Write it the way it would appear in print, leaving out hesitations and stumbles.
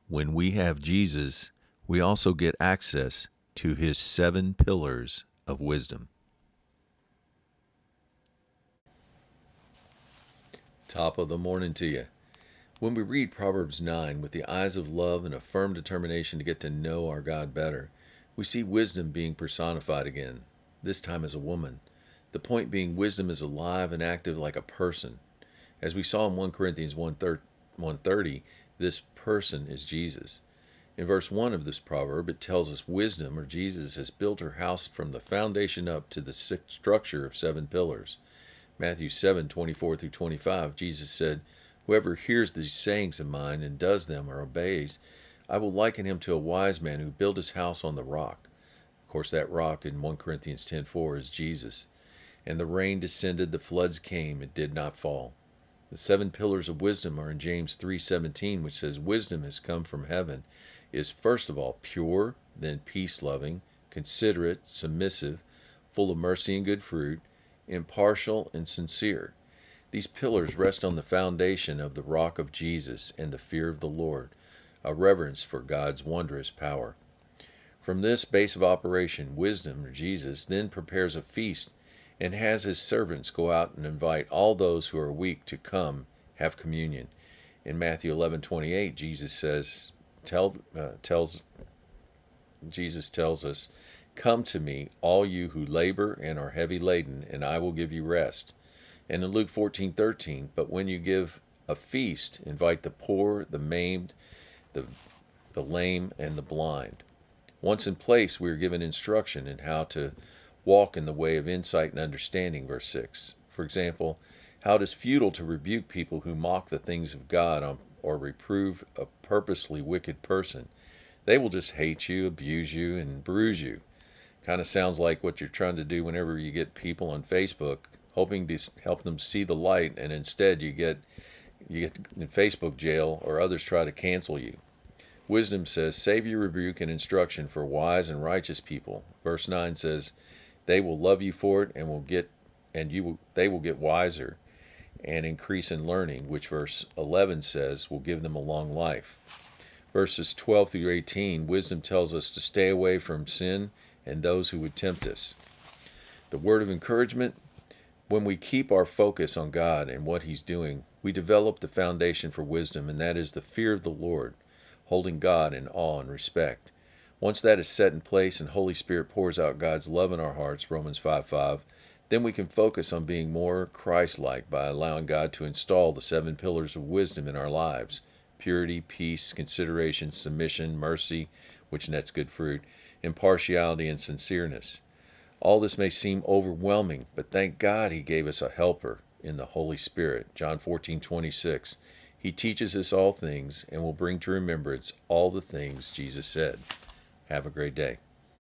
When we have Jesus, we also get access to his 7 pillars of wisdom. Top of the morning to you. When we read Proverbs 9 with the eyes of love and a firm determination to get to know our God better, we see wisdom being personified again, this time as a woman. The point being, wisdom is alive and active like a person. As we saw in 1 Corinthians 1:30, this person is Jesus. In verse 1 of this proverb, it tells us wisdom, or Jesus, has built her house from the foundation up to the structure of 7 pillars. Matthew 7:24 through 25, Jesus said, "Whoever hears these sayings of mine and does them or obeys, I will liken him to a wise man who built his house on the rock." Of course, that rock in 1 Corinthians 10:4 is Jesus. "And the rain descended, the floods came, it did not fall." The 7 pillars of wisdom are in James 3:17, which says, "Wisdom has come from heaven, is first of all pure, then peace-loving, considerate, submissive, full of mercy and good fruit, impartial and sincere." These pillars rest on the foundation of the rock of Jesus and the fear of the Lord, a reverence for God's wondrous power. From this base of operation, wisdom, or Jesus, then prepares a feast and has his servants go out and invite all those who are weak to come have communion. In Matthew 11:28, Jesus tells us, "Come to me, all you who labor and are heavy laden, and I will give you rest." And in Luke 14:13, "But when you give a feast, invite the poor, the maimed, the lame, and the blind." Once in place, we are given instruction in how to walk in the way of insight and understanding, verse 6. For example, how it is futile to rebuke people who mock the things of God or reprove a purposely wicked person. They will just hate you, abuse you, and bruise you. Kind of sounds like what you're trying to do whenever you get people on Facebook, hoping to help them see the light, and instead you get in Facebook jail, or others try to cancel you. Wisdom says, "Save your rebuke and instruction for wise and righteous people." Verse 9 says, "They will love you for it, they will get wiser and increase in learning," which verse 11 says will give them a long life. Verses 12 through 18, wisdom tells us to stay away from sin and those who would tempt us. The word of encouragement: when we keep our focus on God and what he's doing, we develop the foundation for wisdom, and that is the fear of the Lord, holding God in awe and respect. Once that is set in place and Holy Spirit pours out God's love in our hearts, Romans 5:5, then we can focus on being more Christ-like by allowing God to install the 7 pillars of wisdom in our lives: purity, peace, consideration, submission, mercy, which nets good fruit, impartiality, and sincereness. All this may seem overwhelming, but thank God he gave us a helper in the Holy Spirit. John 14:26. He teaches us all things and will bring to remembrance all the things Jesus said. Have a great day.